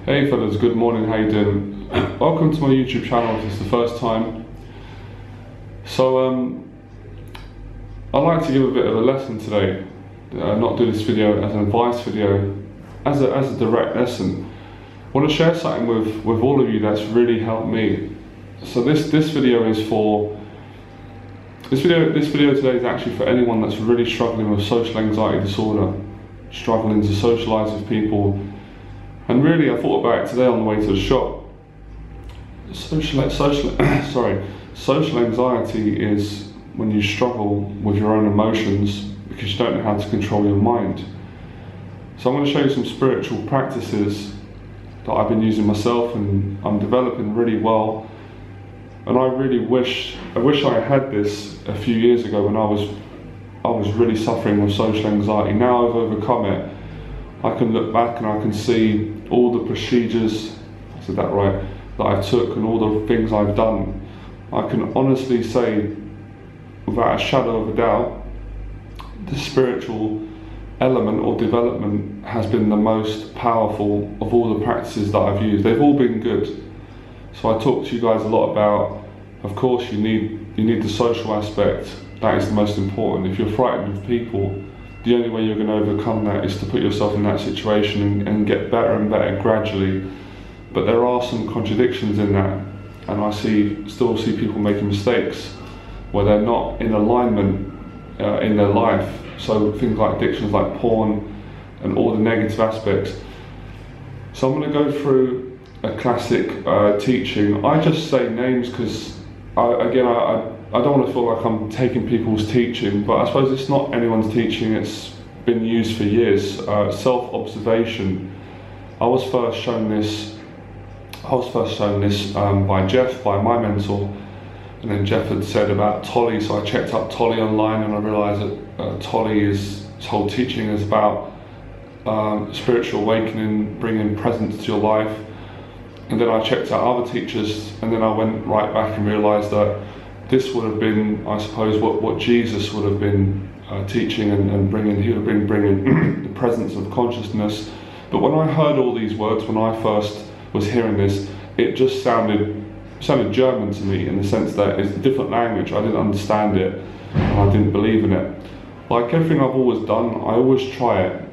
Hey fellas, good morning, how you doing? Welcome to my YouTube channel if it's the first time. So I'd like to give a bit of a lesson today. Not do this video as an advice video, as a direct lesson. I want to share something with all of you that's really helped me. So this video is for, this video today is actually for anyone that's really struggling with social anxiety disorder, struggling to socialise with people. And really, I thought about it today on the way to the shop. Social anxiety is when you struggle with your own emotions because you don't know how to control your mind. So I'm going to show you some spiritual practices that I've been using myself and I'm developing really well. And I wish I had this a few years ago when I was really suffering with social anxiety. Now I've overcome it. I can look back and I can see all the procedures, I said that right, that I took and all the things I've done. I can honestly say, without a shadow of a doubt, the spiritual element or development has been the most powerful of all the practices that I've used. They've all been good. So I talked to you guys a lot about, of course you need the social aspect. That is the most important. If you're frightened of people, the only way you're going to overcome that is to put yourself in that situation and get better and better gradually. But there are some contradictions in that, and I still see people making mistakes where they're not in alignment in their life. So things like addictions like porn and all the negative aspects. So I'm going to go through a classic teaching. I just say names because I don't want to feel like I'm taking people's teaching, but I suppose it's not anyone's teaching, it's been used for years. Self-observation. I was first shown this by Jeff, by my mentor, and then Jeff had said about Tolly, so I checked up Tolly online and I realised that his whole teaching is about spiritual awakening, bringing presence to your life. And then I checked out other teachers, and then I went right back and realised that this would have been, I suppose, what Jesus would have been teaching and bringing. He would have been bringing the presence of consciousness. But when I heard all these words, when I first was hearing this, it just sounded German to me, in the sense that it's a different language. I didn't understand it, and I didn't believe in it. Like everything I've always done, I always try it.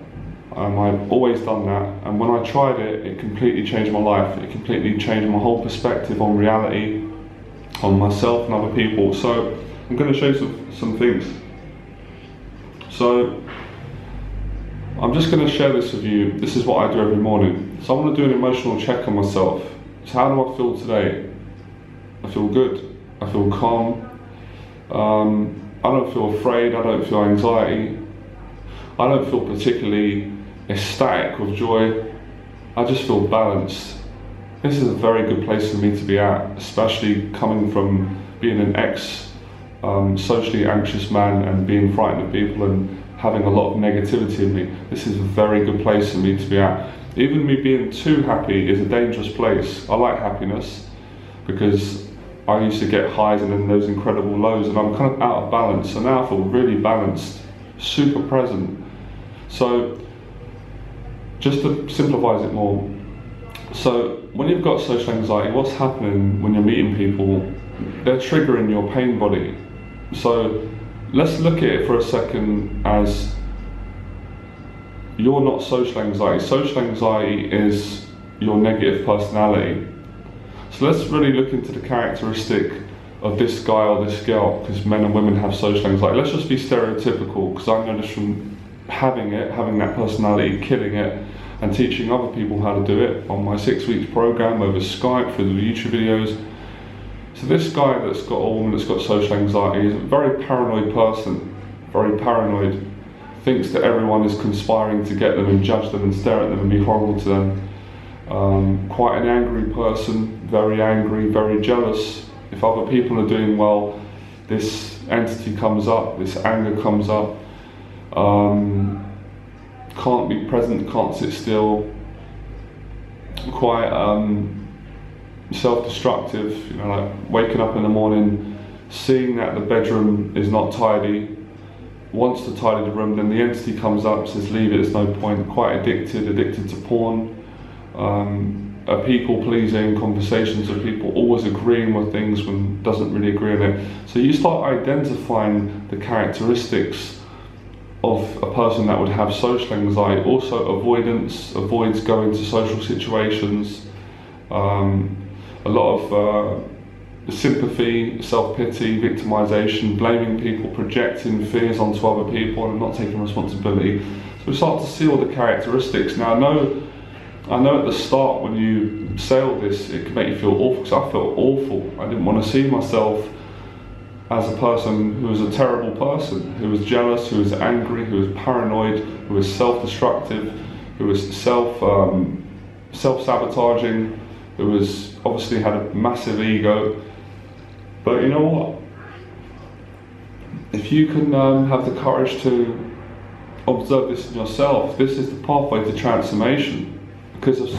I've always done that, and when I tried it, it completely changed my life. It completely changed my whole perspective on reality, on myself and other people. So I'm going to show you some things. So I'm just going to share this with you. This is what I do every morning. So I want to do an emotional check on myself. So how do I feel today? I feel good. I feel calm. I don't feel afraid. I don't feel anxiety. I don't feel particularly ecstatic with joy. I just feel balanced. This is a very good place for me to be at, especially coming from being an socially anxious man and being frightened of people and having a lot of negativity in me. This is a very good place for me to be at. Even me being too happy is a dangerous place. I like happiness because I used to get highs and then those incredible lows, and I'm kind of out of balance. So now I feel really balanced, super present. So just to simplify it more, so when you've got social anxiety, what's happening when you're meeting people? They're triggering your pain body. So let's look at it for a second as you're not social anxiety. Social anxiety is your negative personality. So let's really look into the characteristic of this guy or this girl, because men and women have social anxiety. Let's just be stereotypical, because I know this from having that personality, killing it, and teaching other people how to do it on my 6 weeks program over Skype, through the YouTube videos. So this guy that's got a woman that's got social anxiety is a very paranoid person, very paranoid, thinks that everyone is conspiring to get them and judge them and stare at them and be horrible to them. Quite an angry person, very angry, very jealous. If other people are doing well, this entity comes up, this anger comes up. Can't be present, can't sit still, quite self-destructive, you know, like waking up in the morning, seeing that the bedroom is not tidy, wants to tidy the room, then the entity comes up, says leave it, there's no point, quite addicted to porn, a people-pleasing conversations with people, always agreeing with things when doesn't really agree on it. So you start identifying the characteristics of a person that would have social anxiety. Also avoids going to social situations, a lot of sympathy, self-pity, victimization, blaming people, projecting fears onto other people and not taking responsibility. So we start to see all the characteristics. Now I know at the start when you say all this, it can make you feel awful, because I felt awful. I didn't want to see myself as a person who was a terrible person, who was jealous, who was angry, who was paranoid, who was self-destructive, who was self-sabotaging, who was obviously had a massive ego. But you know what? If you can have the courage to observe this in yourself, this is the pathway to transformation. Because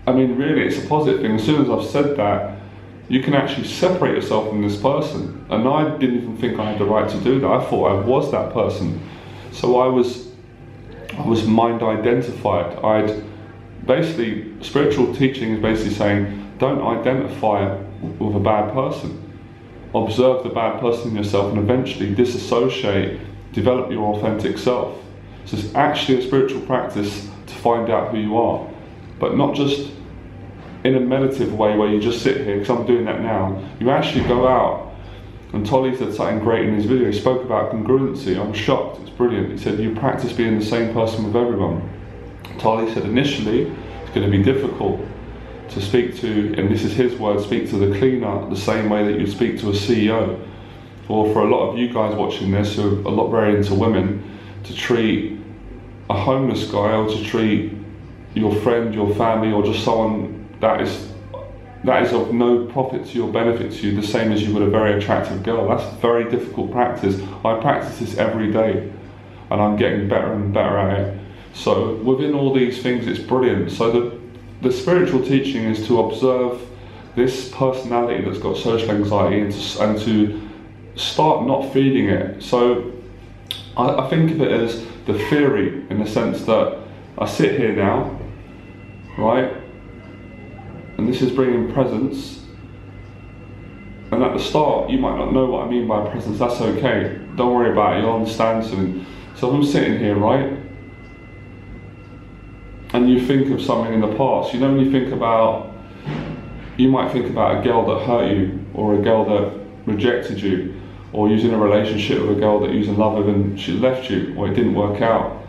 I mean, really, it's a positive thing. As soon as I've said that, you can actually separate yourself from this person. And I didn't even think I had the right to do that. I thought I was that person. So I was mind identified. Basically, spiritual teaching is basically saying, don't identify with a bad person. Observe the bad person in yourself and eventually disassociate, develop your authentic self. So it's actually a spiritual practice to find out who you are, but not just in a meditative way where you just sit here, because I'm doing that now. You actually go out, and Tolly said something great in his video. He spoke about congruency. I was shocked, it's brilliant. He said, you practice being the same person with everyone. Tolly said initially it's going to be difficult to speak to, and this is his word, speak to the cleaner the same way that you speak to a CEO. Or for a lot of you guys watching this who are a lot very into women, to treat a homeless guy or to treat your friend, your family, or just someone that is of no profit to your benefit to you, the same as you would a very attractive girl. That's a very difficult practice. I practice this every day and I'm getting better and better at it. So within all these things, it's brilliant. So the spiritual teaching is to observe this personality that's got social anxiety and to start not feeding it. So I think of it as the theory, in the sense that I sit here now, right? And this is bringing presence. And at the start, you might not know what I mean by presence. That's okay. Don't worry about it. You'll understand something. So if I'm sitting here, right? And you think of something in the past. You know, when you think about, you might think about a girl that hurt you, or a girl that rejected you, or you was in a relationship with a girl that you was in love with and she left you, or it didn't work out.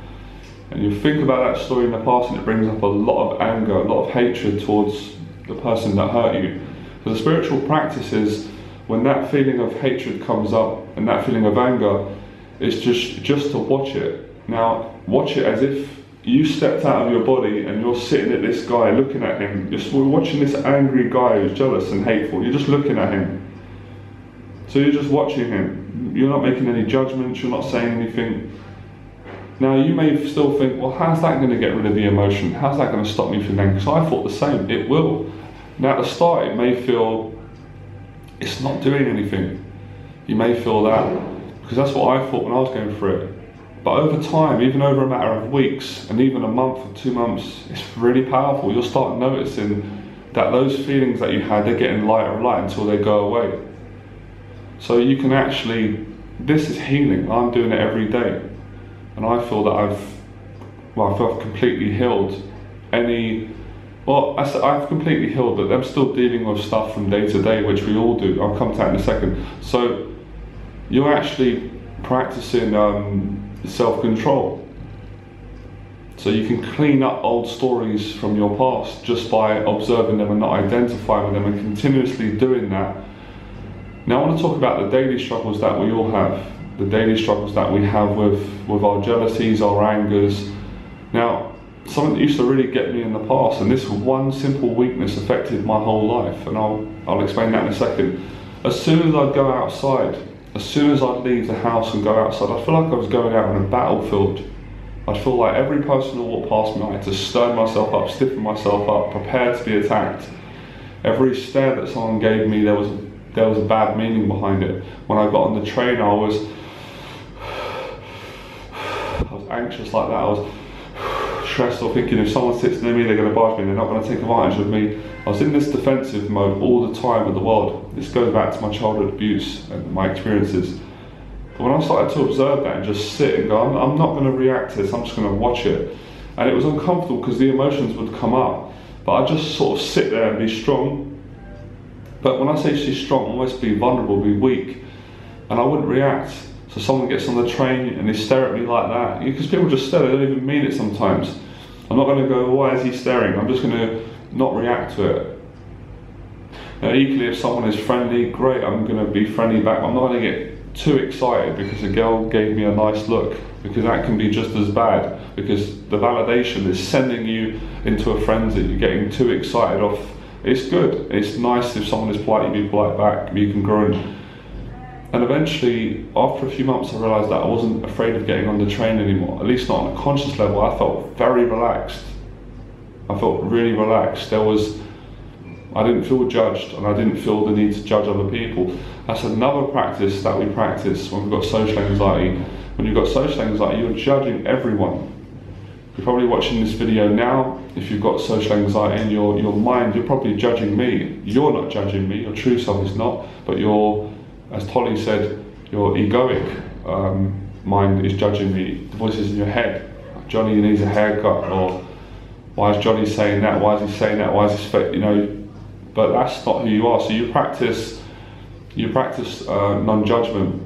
And you think about that story in the past and it brings up a lot of anger, a lot of hatred towards the person that hurt you. So the spiritual practice is, when that feeling of hatred comes up and that feeling of anger, it's just to watch it. Now, watch it as if you stepped out of your body and you're sitting at this guy, looking at him. You're watching this angry guy who's jealous and hateful. You're just looking at him. So you're just watching him. You're not making any judgments, you're not saying anything. Now you may still think, well, how's that going to get rid of the emotion? How's that going to stop me from angry? So I thought the same, it will. Now at the start it may feel it's not doing anything. You may feel that, because that's what I thought when I was going through it. But over time, even over a matter of weeks, and even a month or 2 months, it's really powerful. You'll start noticing that those feelings that you had, they're getting lighter and lighter until they go away. So you can actually, this is healing. I'm doing it every day. And I feel that I feel I've completely healed I've completely healed, but I'm still dealing with stuff from day to day, which we all do. I'll come to that in a second. So you're actually practicing self-control. So you can clean up old stories from your past just by observing them and not identifying with them, and continuously doing that. Now I want to talk about the daily struggles that we all have, the daily struggles that we have with our jealousies, our angers. Now, something that used to really get me in the past, and this one simple weakness affected my whole life, and I'll explain that in a second. As soon as I'd go outside, as soon as I'd leave the house and go outside, I feel like I was going out on a battlefield. I'd feel like every person who walked past me, I had to stern myself up, stiffen myself up, prepared to be attacked. Every stare that someone gave me, there was a bad meaning behind it. When I got on the train, I was anxious like that. I was stressed or thinking if someone sits near me, they're going to barge me, they're not going to take advantage of me. I was in this defensive mode all the time with the world. This goes back to my childhood abuse and my experiences. But when I started to observe that and just sit and go, I'm not going to react to this, I'm just going to watch it. And it was uncomfortable because the emotions would come up. But I just sort of sit there and be strong. But when I say she's strong, almost be vulnerable, be weak. And I wouldn't react. So someone gets on the train and they stare at me like that. Because people just stare, they don't even mean it sometimes. I'm not going to go, why is he staring? I'm just going to not react to it. Now, equally, if someone is friendly, great, I'm going to be friendly back. I'm not going to get too excited because a girl gave me a nice look, because that can be just as bad, because the validation is sending you into a frenzy. You're getting too excited off. It's good. It's nice if someone is polite, you be polite back, you can grow. And eventually, after a few months, I realised that I wasn't afraid of getting on the train anymore, at least not on a conscious level. I felt very relaxed. I felt really relaxed. I didn't feel judged, and I didn't feel the need to judge other people. That's another practice that we practice when we've got social anxiety. When you've got social anxiety, you're judging everyone. You're probably watching this video now. If you've got social anxiety in your mind, you're probably judging me. You're not judging me, your true self is not, but as Tolly said, your egoic mind is judging me. The voices in your head. Johnny needs a haircut, or why is Johnny saying that? Why is he saying that? Why is this, but that's not who you are. So you practice non-judgment.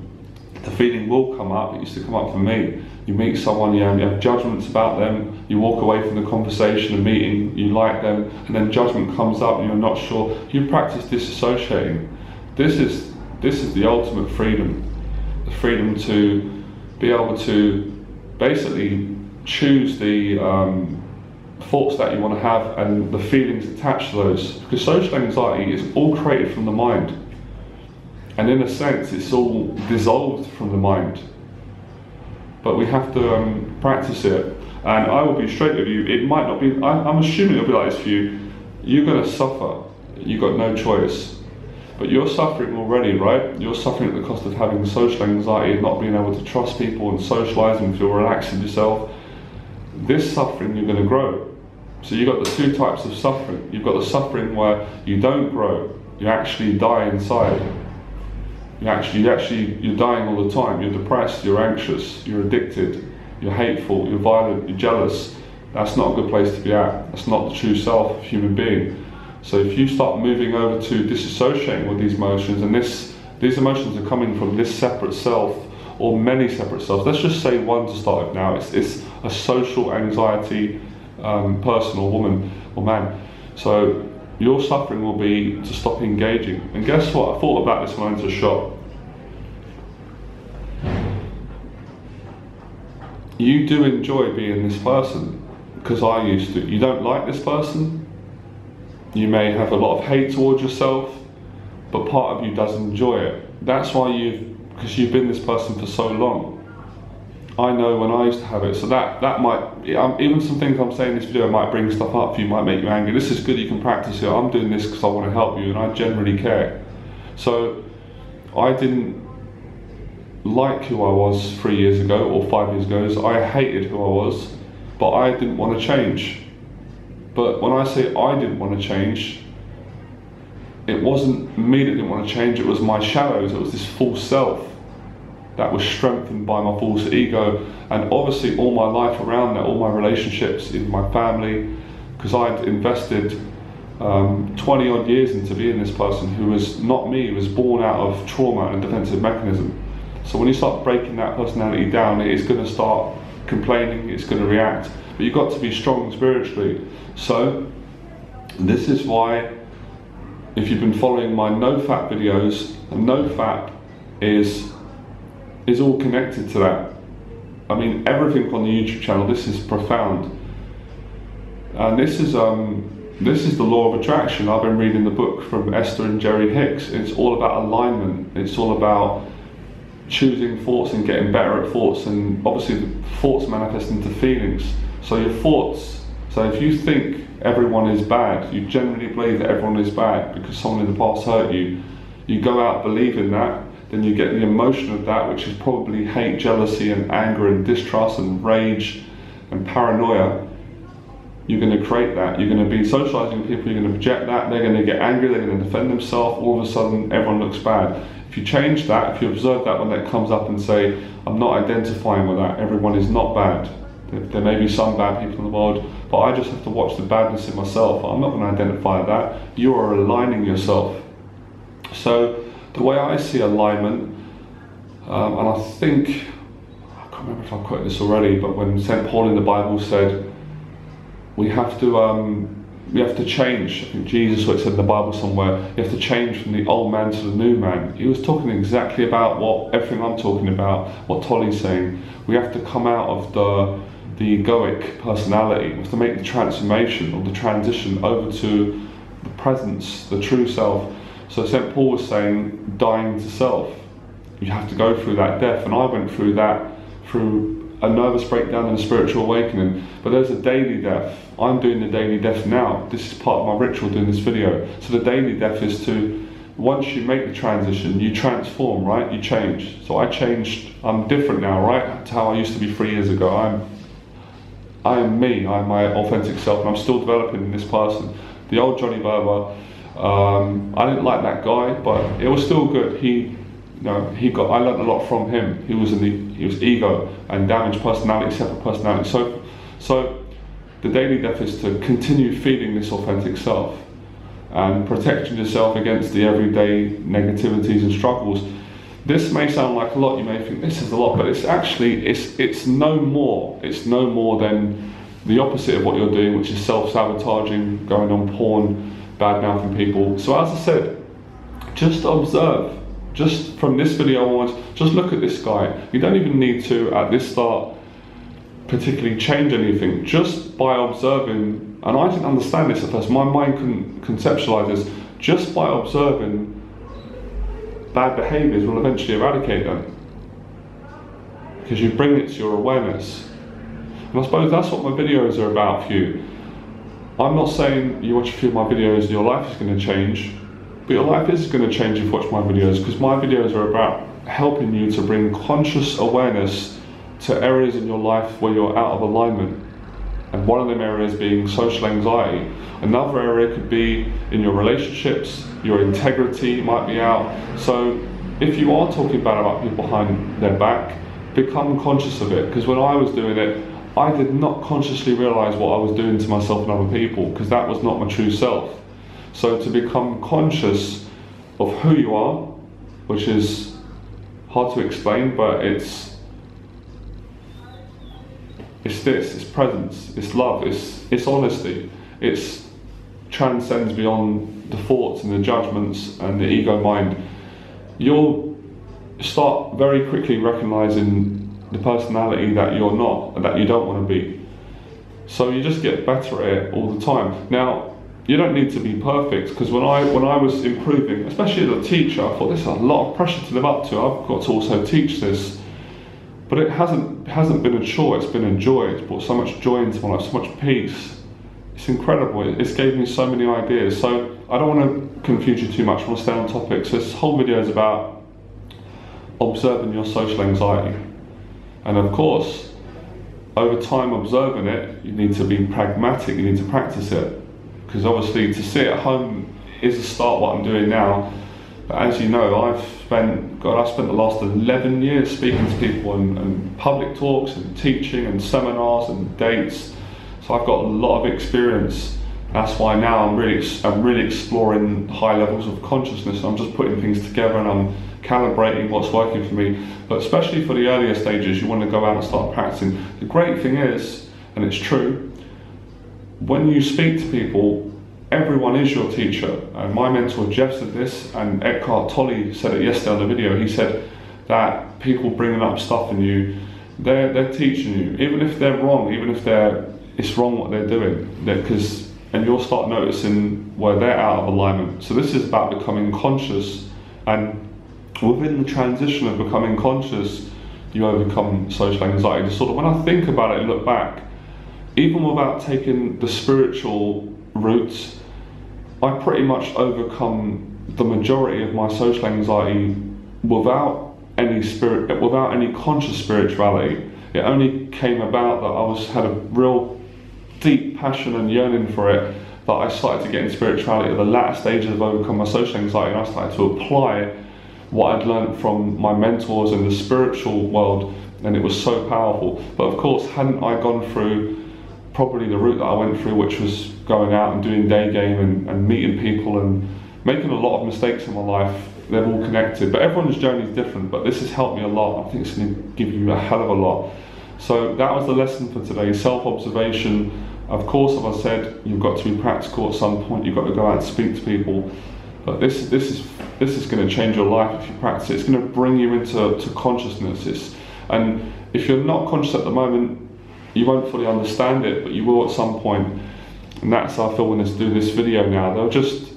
The feeling will come up. It used to come up for me. You meet someone, you have judgments about them, you walk away from the conversation and meeting, you like them, and then judgment comes up and you're not sure. You practice disassociating. This is the ultimate freedom. The freedom to be able to basically choose the thoughts that you want to have and the feelings attached to those. Because social anxiety is all created from the mind. And in a sense, it's all dissolved from the mind. But we have to practice it. And I will be straight with you, it might not be, I'm assuming it'll be like this for you. You're going to suffer. You've got no choice. But you're suffering already, right? You're suffering at the cost of having social anxiety and not being able to trust people and socialise and feel relaxed in yourself. This suffering, you're going to grow. So you've got the two types of suffering. You've got the suffering where you don't grow. You actually die inside. You're dying all the time. You're depressed, you're anxious, you're addicted, you're hateful, you're violent, you're jealous. That's not a good place to be at. That's not the true self of a human being. So if you start moving over to disassociating with these emotions, and these emotions are coming from this separate self or many separate selves. Let's just say one to start with now. It's a social anxiety person or woman or man. So your suffering will be to stop engaging. And guess what? I thought about this when I went to a shop. You do enjoy being this person, because I used to. You don't like this person. You may have a lot of hate towards yourself, but part of you does enjoy it. That's why because you've been this person for so long. I know when I used to have it, so that might, even some things I'm saying in this video might bring stuff up for you, might make you angry. This is good, you can practice it. I'm doing this because I want to help you and I generally care. So I didn't like who I was 3 years ago or 5 years ago, so I hated who I was, but I didn't want to change. But when I say I didn't want to change, it wasn't me that didn't want to change, it was my shadows, it was this false self that was strengthened by my false ego. And obviously all my life around that, all my relationships in my family, because I'd invested 20 odd years into being this person who was not me, was born out of trauma and defensive mechanism. So when you start breaking that personality down, it is going to start complaining, it's going to react, but you've got to be strong spiritually. So this is why, if you've been following my no-fap videos, no-fap is all connected to that. I mean, everything on the YouTube channel, this is profound. And this is the law of attraction. I've been reading the book from Esther and Jerry Hicks. It's all about alignment. It's all about choosing thoughts and getting better at thoughts, and obviously the thoughts manifest into feelings. So your thoughts, so if you think everyone is bad, you generally believe that everyone is bad because someone in the past hurt you, you go out believing that, then you get the emotion of that, which is probably hate, jealousy and anger and distrust and rage and paranoia, you're going to create that. You're going to be socializing with people, you're going to project that, they're going to get angry, they're going to defend themselves, all of a sudden everyone looks bad. If you change that, if you observe that when that comes up and say, I'm not identifying with that, everyone is not bad. There may be some bad people in the world, but I just have to watch the badness in myself. I'm not going to identify that. You are aligning yourself. So the way I see alignment, and I think, I can't remember if I've quoted this already, but when St. Paul in the Bible said, we have to change. I think Jesus, what it said in the Bible somewhere, you have to change from the old man to the new man. He was talking exactly about everything I'm talking about, what Tolly's saying. We have to come out of the egoic personality. We have to make the transformation or the transition over to the presence, the true self. So St. Paul was saying, dying to self. You have to go through that death, and I went through that through a nervous breakdown and a spiritual awakening. But there's a daily death. I'm doing the daily death now. This is part of my ritual doing this video. So the daily death is to, once you make the transition, you transform, right? You change. So I changed, I'm different now, right? To how I used to be 3 years ago. I am me, I'm my authentic self, and I'm still developing in this person. The old Johnny Berba, I didn't like that guy, but it was still good. I learned a lot from him. He was ego and damaged personality, separate personality. So the daily death is to continue feeding this authentic self and protecting yourself against the everyday negativities and struggles. This may sound like a lot, you may think this is a lot, but it's actually, it's no more than the opposite of what you're doing, which is self-sabotaging, going on porn, bad-mouthing people. So as I said, just observe. Just from this video onwards, just look at this guy. You don't even need to, at this start, particularly change anything. Just by observing, and I didn't understand this at first, my mind couldn't conceptualize this, just by observing bad behaviors will eventually eradicate them. Because you bring it to your awareness. And I suppose that's what my videos are about for you. I'm not saying you watch a few of my videos and your life is going to change, but your life is going to change if you watch my videos, because my videos are about helping you to bring conscious awareness to areas in your life where you're out of alignment. And one of them areas being social anxiety. Another area could be in your relationships, your integrity might be out. So if you are talking bad about people behind their back, become conscious of it. Because when I was doing it, I did not consciously realize what I was doing to myself and other people, because that was not my true self. So to become conscious of who you are, which is hard to explain, but it's presence, it's love, it's honesty, it transcends beyond the thoughts and the judgments and the ego mind. You'll start very quickly recognizing the personality that you're not, and that you don't want to be. So you just get better at it all the time. Now, you don't need to be perfect, because when I was improving, especially as a teacher, I thought this is a lot of pressure to live up to. I've got to also teach this. But it hasn't been a chore, it's been a joy. It's brought so much joy into my life, so much peace. It's incredible, it's gave me so many ideas. So I don't want to confuse you too much, I want to stay on topic. So this whole video is about observing your social anxiety. And of course, over time observing it, you need to be pragmatic, you need to practice it. Because obviously to sit at home is a start what I'm doing now. But as you know, I've spent the last 11 years speaking to people and public talks and teaching and seminars and dates. So I've got a lot of experience. That's why now I'm really exploring high levels of consciousness. I'm just putting things together and I'm calibrating what's working for me. But especially for the earlier stages, you want to go out and start practicing. The great thing is, and it's true, when you speak to people, everyone is your teacher. And my mentor Jeff said this, and Eckhart Tolle said it yesterday on the video. He said that people bringing up stuff in you, they're teaching you, even if they're wrong, even if it's wrong what they're doing, and you'll start noticing where they're out of alignment. So this is about becoming conscious, and within the transition of becoming conscious, you overcome social anxiety disorder. When I think about it and look back, even without taking the spiritual routes, I pretty much overcome the majority of my social anxiety without any conscious spirituality. It only came about that I had a real deep passion and yearning for it that I started to get in spirituality at the latter stages of overcoming my social anxiety, and I started to apply what I'd learned from my mentors in the spiritual world, and it was so powerful. But of course, hadn't I gone through probably the route that I went through, which was going out and doing day game and meeting people and making a lot of mistakes in my life, they're all connected. But everyone's journey is different, but this has helped me a lot. I think it's going to give you a hell of a lot. So that was the lesson for today, self-observation. Of course, as I said, you've got to be practical at some point, you've got to go out and speak to people. But this is going to change your life if you practice it. It's going to bring you into consciousness. And if you're not conscious at the moment, you won't fully understand it, but you will at some point. And that's how I feel when I do this video now. They'll just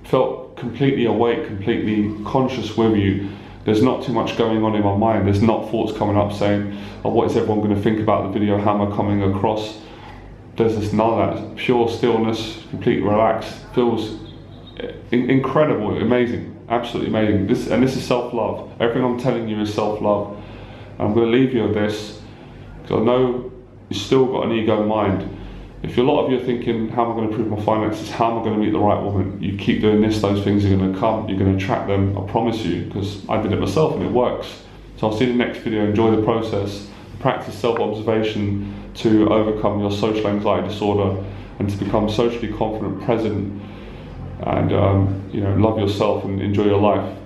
felt completely awake, completely conscious with you. There's not too much going on in my mind. There's not thoughts coming up saying, oh, what is everyone going to think about the video? How am I coming across? There's just none of that. Pure stillness, completely relaxed. Feels incredible, amazing, absolutely amazing. This is self-love. Everything I'm telling you is self-love. I'm going to leave you with this, because I know you've still got an ego mind. If a lot of you are thinking, how am I going to improve my finances? How am I going to meet the right woman? You keep doing this, those things are going to come. You're going to attract them, I promise you, because I did it myself and it works. So I'll see you in the next video. Enjoy the process. Practice self-observation to overcome your social anxiety disorder and to become socially confident, present, and love yourself and enjoy your life.